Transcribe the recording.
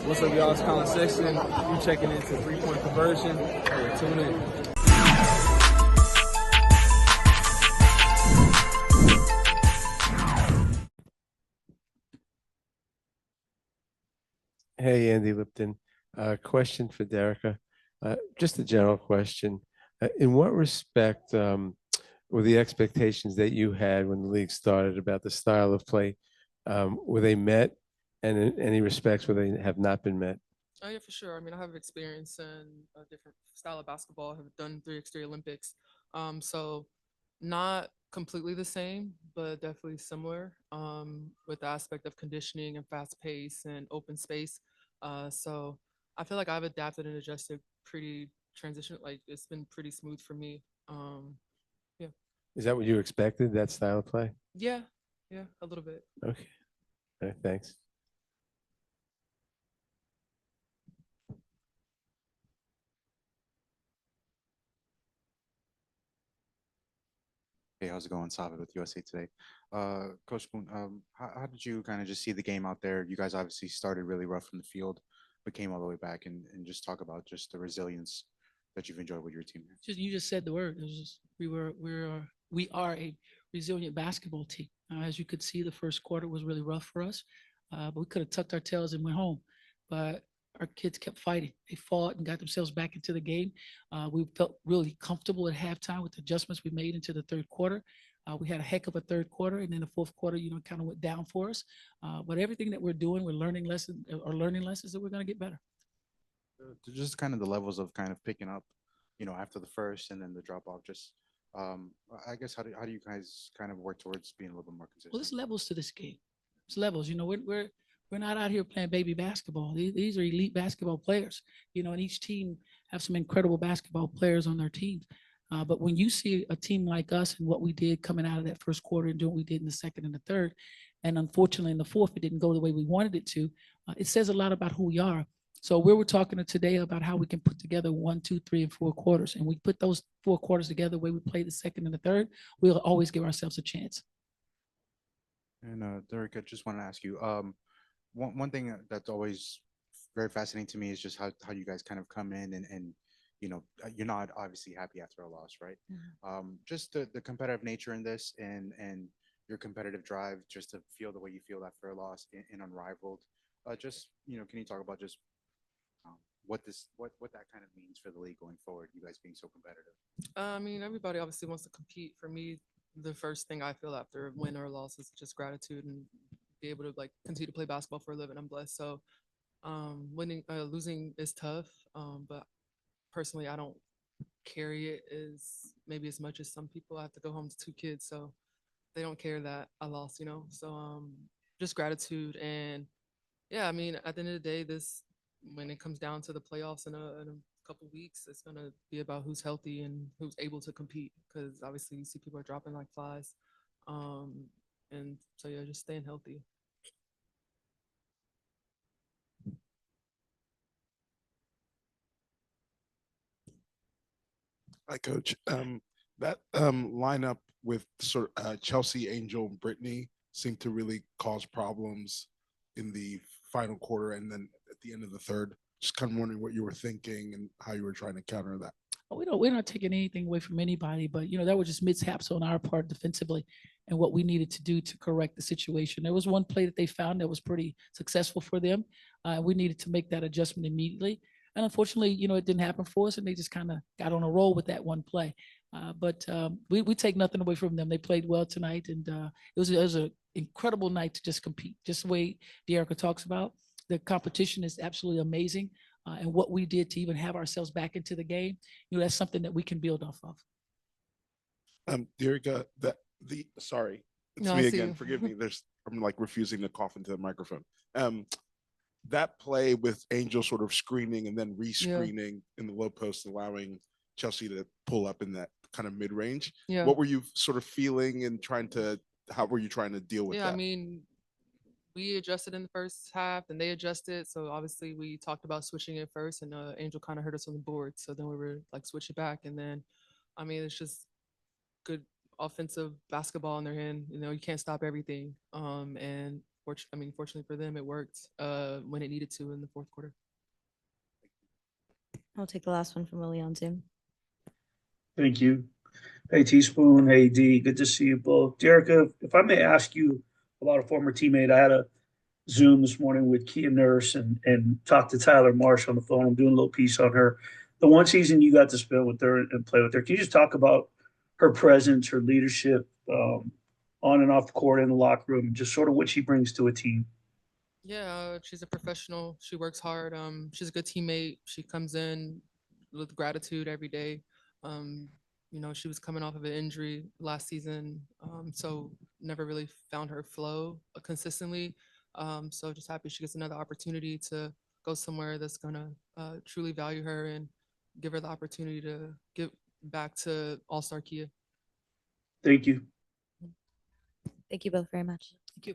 What's up, y'all? It's Colin Sexton. You checking into three-point conversion. Hey, tune in. Hey, Andy Lipton. Question for Derica. Just a general question. In what respect were the expectations that you had when the league started about the style of play, were they met? And in any respects where they have not been met? Oh yeah, for sure. I mean, I have experience in a different style of basketball. I have done 3x3 Olympics, so not completely the same, but definitely similar. With the aspect of conditioning and fast pace and open space. So I feel like I've adapted and adjusted pretty transition. Like it's been pretty smooth for me. Yeah, Is that what you expected, that style of play? yeah, yeah, a little bit. Okay. All right, thanks. Hey, how's it going? Savit with USA Today. Coach Boone, how did you kind of just see the game out there? You guys obviously started really rough from the field, but came all the way back and just talk about just the resilience that you've enjoyed with your team. Just you just said the word. It was just, we are a resilient basketball team. As you could see, the first quarter was really rough for us, but we could have tucked our tails and went home. But our kids kept fighting. They fought and got themselves back into the game. We felt really comfortable at halftime with the adjustments we made into the third quarter. We had a heck of a third quarter, and then the fourth quarter, kind of went down for us. But everything that we're doing, we're learning lessons, that we're going to get better. Just kind of the levels of kind of picking up, after the first and then the drop off. Just, I guess how do you guys kind of work towards being a little bit more Well, consistent? there's levels to this game. There's levels. We're not out here playing baby basketball. These are elite basketball players. And each team have some incredible basketball players on their teams. But when you see a team like us and what we did coming out of that first quarter and doing what we did in the second and the third, and unfortunately in the fourth it didn't go the way we wanted it to, it says a lot about who we are. So we were talking today about how we can put together 1, 2, 3, and 4 quarters, and we put those 4 quarters together the way we played the second and the third. We'll always give ourselves a chance. And Derek, I just want to ask you, one thing that's always very fascinating to me is just how you guys kind of come in and you're not obviously happy after a loss, right? Just the competitive nature in this and your competitive drive just to feel the way you feel after a loss in Unrivaled. Just can you talk about just what that kind of means for the league going forward? You guys being so competitive. I mean, everybody obviously wants to compete. For me, the first thing I feel after a win or a loss is just gratitude and be able to like continue to play basketball for a living. I'm blessed. So losing is tough, but personally, I don't carry it as maybe as much as some people. I have to go home to 2 kids, so they don't care that I lost. So just gratitude and yeah. I mean, at the end of the day, this when it comes down to the playoffs in a couple weeks, it's gonna be about who's healthy and who's able to compete. Because obviously, you see people are dropping like flies, um, and so yeah, just staying healthy. Hi, Coach. That lineup with sort of Chelsea, Angel, and Brittany seemed to really cause problems in the final quarter and then at the end of the third. Just kind of wondering what you were thinking and how you were trying to counter that. We're not taking anything away from anybody, but that was just mishaps on our part defensively and what we needed to do to correct the situation. There was one play that they found that was pretty successful for them. We needed to make that adjustment immediately. And unfortunately, it didn't happen for us, and they just kind of got on a roll with that one play. But we take nothing away from them. They played well tonight, and it was an incredible night to just compete. Just the way Dearica talks about, the competition is absolutely amazing. And what we did to even have ourselves back into the game, that's something that we can build off of. Derica, sorry, it's No, I me see again. you. Forgive me. I'm like refusing to cough into the microphone. That play with Angel sort of screening and then Yeah, re-screening in the low post, allowing Chelsea to pull up in that kind of mid range. yeah, What were you sort of feeling and how were you trying to deal with yeah. I that? mean, we adjusted in the first half, and they adjusted. So obviously, we talked about switching it first, and Angel kind of hurt us on the board. So then we were like switch it back, and then I mean, it's just good offensive basketball in their hand. You can't stop everything. And fortunately for them, it worked when it needed to in the fourth quarter. I'll take the last one from Willie on Zoom. Thank you. Hey, Teaspoon. Hey, D. Good to see you both. Derica, if I may ask you about a former teammate, I had a Zoom this morning with Kia Nurse and talked to Tyler Marsh on the phone. I'm doing a little piece on her. The one season you got to spend with her and play with her, can you just talk about her presence, her leadership on and off the court in the locker room, just sort of what she brings to a team? Yeah, she's a professional. She works hard. She's a good teammate. She comes in with gratitude every day. She was coming off of an injury last season, so never really found her flow consistently. So just happy she gets another opportunity to go somewhere that's gonna truly value her and give her the opportunity to give back to All-Star Kia. Thank you. Thank you both very much. Thank you.